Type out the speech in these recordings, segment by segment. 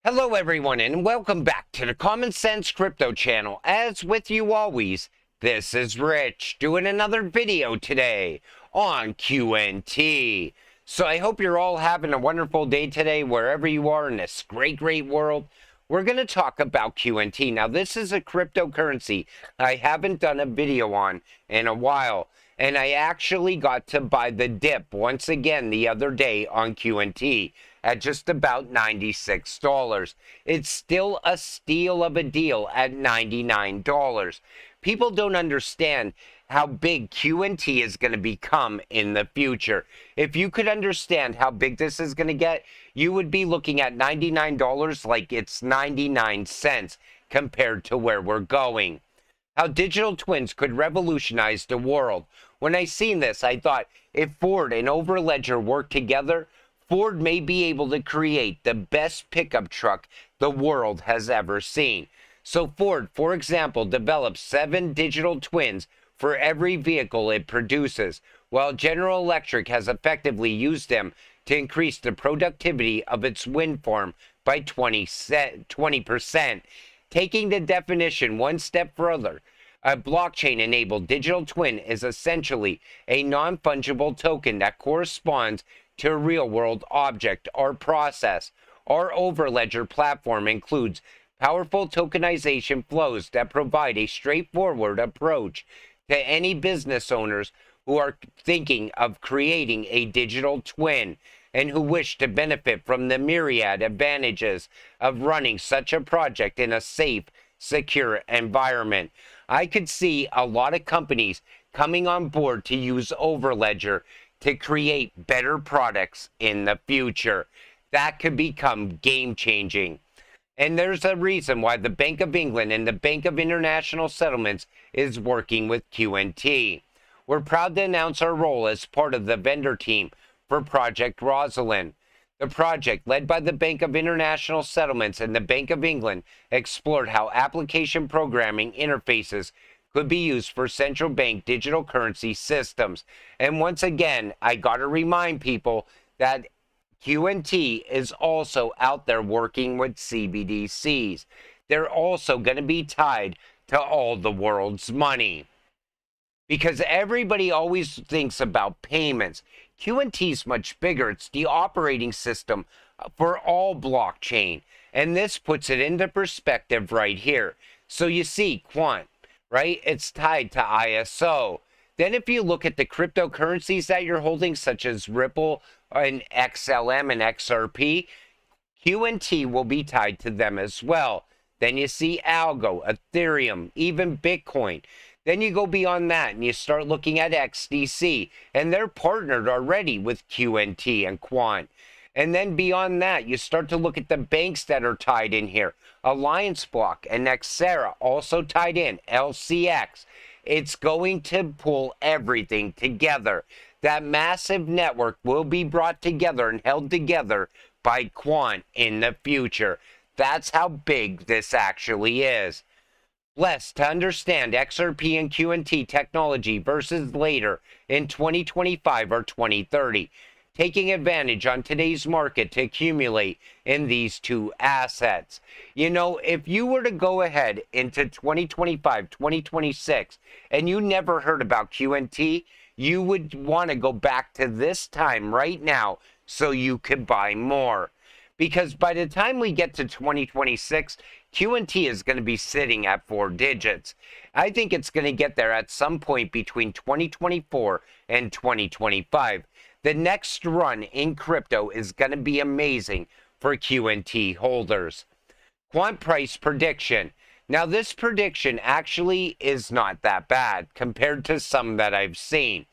Hello everyone and welcome back to the Common Sense Crypto channel. As with you always, this is Rich doing another video today on QNT. So I hope you're all having a wonderful day today wherever you are in this great world. We're going to talk about QNT. Now this is a cryptocurrency I haven't done a video on in a while. And I actually got to buy the dip once again the other day on QNT at just about $96. It's still a steal of a deal at $99. People don't understand how big QNT is going to become in the future. If you could understand how big this is going to get, you would be looking at $99 like it's 99 cents compared to where we're going. How digital twins could revolutionize the world. When I seen this, I thought if Ford and Overledger work together, Ford may be able to create the best pickup truck the world has ever seen. So Ford, for example, develops 7 digital twins for every vehicle it produces, while General Electric has effectively used them to increase the productivity of its wind farm by 20%. Taking the definition one step further, a blockchain-enabled digital twin is essentially a non-fungible token that corresponds to a real-world object or process. Our Overledger platform includes powerful tokenization flows that provide a straightforward approach to any business owners who are thinking of creating a digital twin and who wish to benefit from the myriad advantages of running such a project in a safe, secure environment. I could see a lot of companies coming on board to use Overledger to create better products in the future. That could become game-changing. And there's a reason why the Bank of England and the Bank of International Settlements is working with QNT. We're proud to announce our role as part of the vendor team for Project Rosalind. The project, led by the Bank of International Settlements and the Bank of England, explored how application programming interfaces could be used for central bank digital currency systems. And once again, I got to remind people that QNT is also out there working with CBDCs. They're also going to be tied to all the world's money. Because everybody always thinks about payments. QNT is much bigger. It's the operating system for all blockchain. And this puts it into perspective right here. So you see, Quant, right? It's tied to ISO. Then if you look at the cryptocurrencies that you're holding, such as Ripple and XLM and XRP, QNT will be tied to them as well. Then you see Algo, Ethereum, even Bitcoin. Then you go beyond that and you start looking at XDC, and they're partnered already with QNT and Quant. And then beyond that, you start to look at the banks that are tied in here. Alliance Block and Nexera also tied in, LCX. It's going to pull everything together. That massive network will be brought together and held together by Quant in the future. That's how big this actually is. Blessed to understand XRP and QNT technology versus later in 2025 or 2030, taking advantage on today's market to accumulate in these two assets. You know, if you were to go ahead into 2025, 2026, and you never heard about QNT, you would want to go back to this time right now so you could buy more. Because by the time we get to 2026, QNT is going to be sitting at 4 digits. I think it's going to get there at some point between 2024 and 2025. The next run in crypto is going to be amazing for QNT holders. Quant price prediction. Now this prediction actually is not that bad compared to some that I've seen.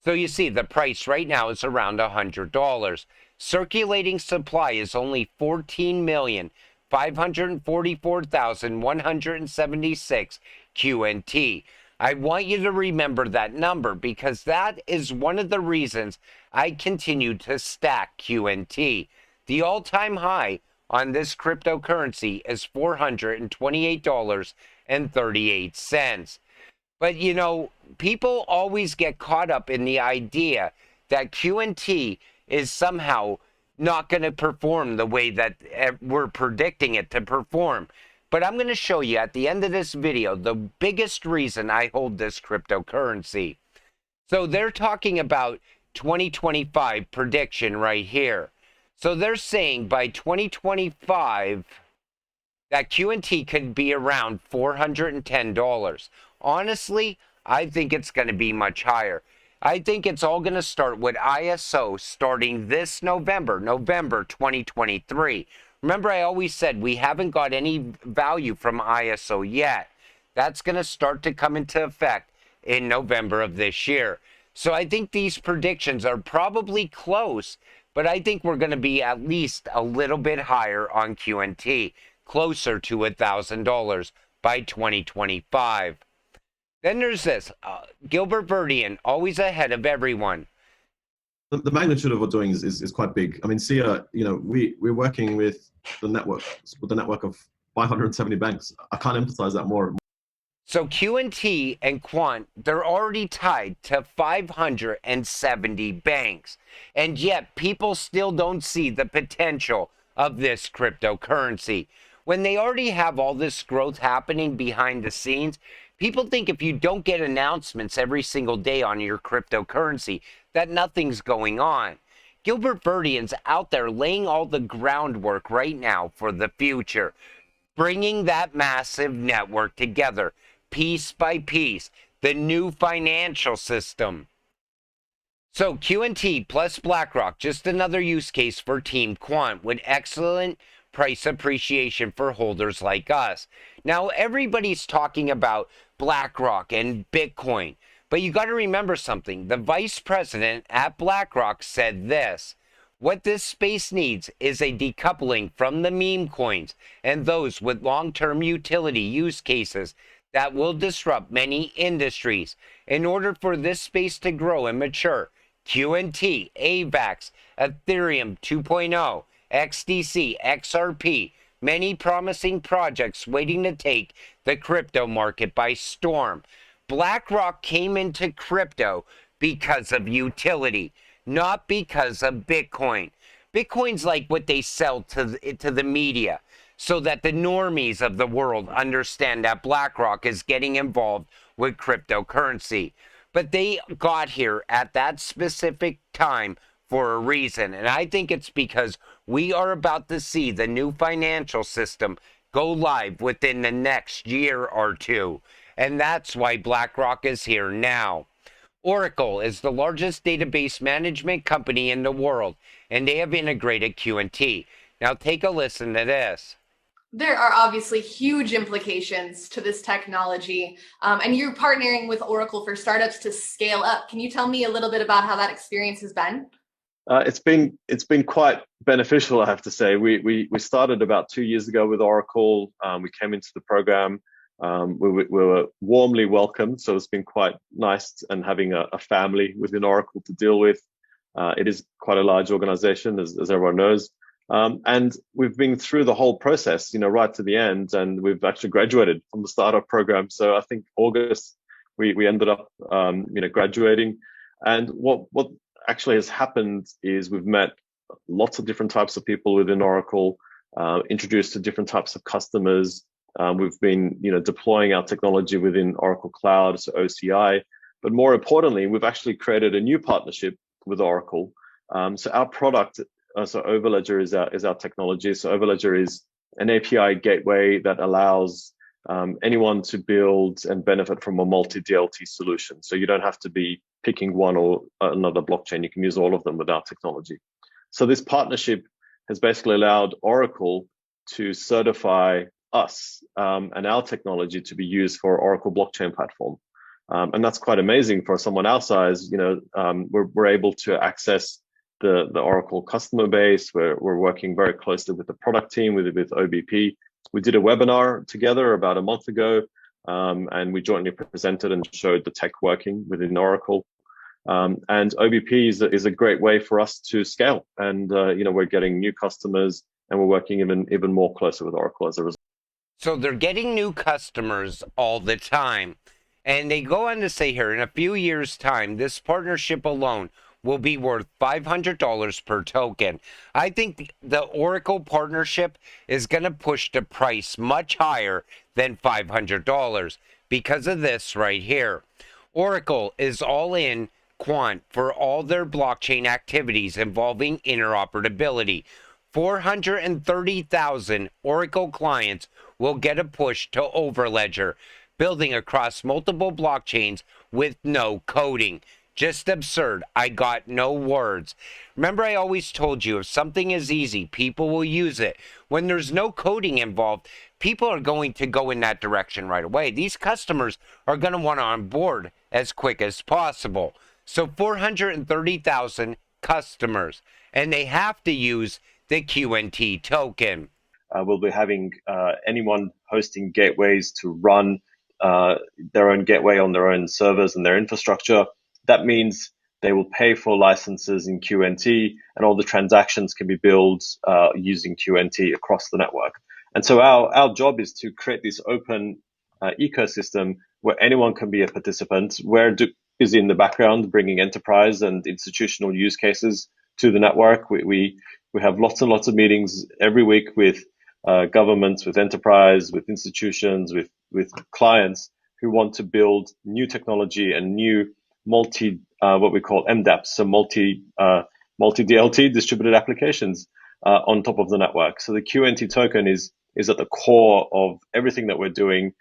So you see the price right now is around $100. Circulating supply is only 14,544,176 QNT. I want you to remember that number because that is one of the reasons I continue to stack QNT. The all-time high on this cryptocurrency is $428.38. But you know, people always get caught up in the idea that QNT is somehow not going to perform the way that we're predicting it to perform. But I'm going to show you at the end of this video the biggest reason I hold this cryptocurrency. So they're talking about 2025 prediction right here. So they're saying by 2025 that QNT could be around $410. Honestly, I think it's going to be much higher. I think it's all going to start with ISO starting this November, November 2023. Remember, I always said we haven't got any value from ISO yet. That's going to start to come into effect in November of this year. So I think these predictions are probably close, but I think we're going to be at least a little bit higher on QNT, closer to $1,000 by 2025. Then there's this, Gilbert Verdian, always ahead of everyone. The magnitude of what we're doing is quite big. I mean, SIA, we're working with the network of 570 banks. I can't emphasize that more. So QNT and Quant, they're already tied to 570 banks. And yet people still don't see the potential of this cryptocurrency. When they already have all this growth happening behind the scenes, people think if you don't get announcements every single day on your cryptocurrency, that nothing's going on. Gilbert Verdian's out there laying all the groundwork right now for the future, bringing that massive network together, piece by piece, the new financial system. So QNT plus BlackRock, just another use case for Team Quant with excellent price appreciation for holders like us. Now, everybody's talking about BlackRock and Bitcoin, but you got to remember something. The vice president at BlackRock said this: what this space needs is a decoupling from the meme coins and those with long-term utility use cases that will disrupt many industries. In order for this space to grow and mature, QNT, AVAX, Ethereum 2.0, XDC, XRP, many promising projects waiting to take the crypto market by storm. BlackRock came into crypto because of utility, not because of Bitcoin. Bitcoin's like what they sell to the media, so that the normies of the world understand that BlackRock is getting involved with cryptocurrency. But they got here at that specific time for a reason. And I think it's because we are about to see the new financial system go live within the next year or two. And that's why BlackRock is here now. Oracle is the largest database management company in the world, and they have integrated QNT. Now take a listen to this. There are obviously huge implications to this technology, and you're partnering with Oracle for startups to scale up. Can you tell me a little bit about how that experience has been? It's been quite beneficial, I have to say. We started about 2 years ago with Oracle. We came into the program. We were warmly welcomed, so it's been quite nice and having a family within Oracle to deal with. It is quite a large organization, as everyone knows. And we've been through the whole process, right to the end, and we've actually graduated from the startup program. So I think August we ended up, graduating. And what actually has happened is we've met lots of different types of people within Oracle, introduced to different types of customers. We've been, deploying our technology within Oracle Cloud, so OCI. But more importantly, we've actually created a new partnership with Oracle. So our product. So Overledger is our technology. So Overledger is an API gateway that allows anyone to build and benefit from a multi-DLT solution. So you don't have to be picking one or another blockchain. You can use all of them with our technology. So this partnership has basically allowed Oracle to certify us and our technology to be used for Oracle blockchain platform. And that's quite amazing for someone our size. We're able to access the Oracle customer base. We're working very closely with the product team, with OBP. We did a webinar together about a month ago, and we jointly presented and showed the tech working within Oracle. And OBP is a great way for us to scale. And we're getting new customers, and we're working even more closely with Oracle as a result. So they're getting new customers all the time. And they go on to say here, in a few years' time, this partnership alone will be worth $500 per token. I think the Oracle partnership is going to push the price much higher than $500 because of this right here. Oracle is all in Quant for all their blockchain activities involving interoperability. 430,000 Oracle clients will get a push to Overledger, building across multiple blockchains with no coding. Just absurd. I got no words. Remember, I always told you if something is easy, people will use it. When there's no coding involved, people are going to go in that direction right away. These customers are going to want to onboard as quick as possible. So 430,000 customers, and they have to use the QNT token. We'll be having anyone hosting gateways to run their own gateway on their own servers and their infrastructure. That means they will pay for licenses in QNT, and all the transactions can be billed using QNT across the network. And so our job is to create this open ecosystem where anyone can be a participant, where is in the background bringing enterprise and institutional use cases to the network. We have lots and lots of meetings every week with governments, with enterprise, with institutions, with clients who want to build new technology and new what we call MDApps, so multi DLT, distributed applications on top of the network. So the QNT token is at the core of everything that we're doing.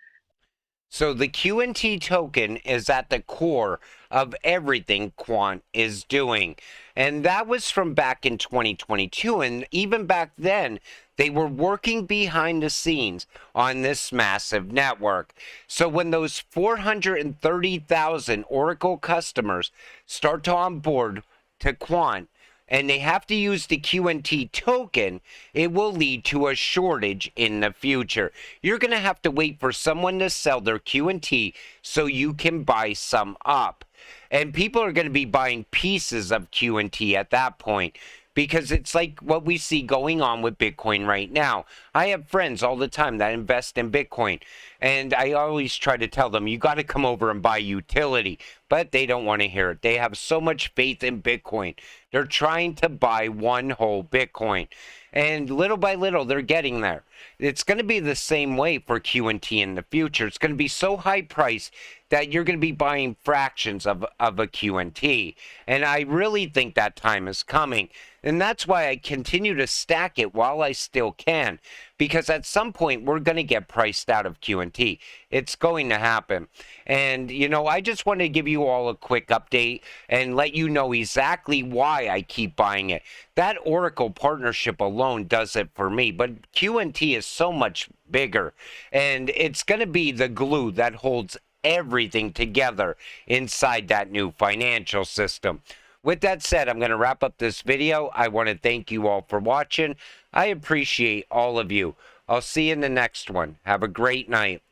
So the QNT token is at the core of everything Quant is doing. And that was from back in 2022. And even back then, they were working behind the scenes on this massive network. So when those 430,000 Oracle customers start to onboard to Quant, and they have to use the QNT token, it will lead to a shortage in the future. You're going to have to wait for someone to sell their QNT so you can buy some up. And people are going to be buying pieces of QNT at that point, because it's like what we see going on with Bitcoin right now. I have friends all the time that invest in Bitcoin, and I always try to tell them, you got to come over and buy utility, but they don't want to hear it. They have so much faith in Bitcoin. They're trying to buy one whole Bitcoin, and little by little, they're getting there. It's going to be the same way for QNT in the future. It's going to be so high priced that you're going to be buying fractions of a QNT, and I really think that time is coming. And that's why I continue to stack it while I still can, because at some point we're going to get priced out of QNT. It's going to happen. And, you know, I just wanted to give you all a quick update and let you know exactly why I keep buying it. That Oracle partnership alone does it for me, but QNT is so much bigger, and it's going to be the glue that holds everything together inside that new financial system. With that said, I'm going to wrap up this video. I want to thank you all for watching. I appreciate all of you. I'll see you in the next one. Have a great night.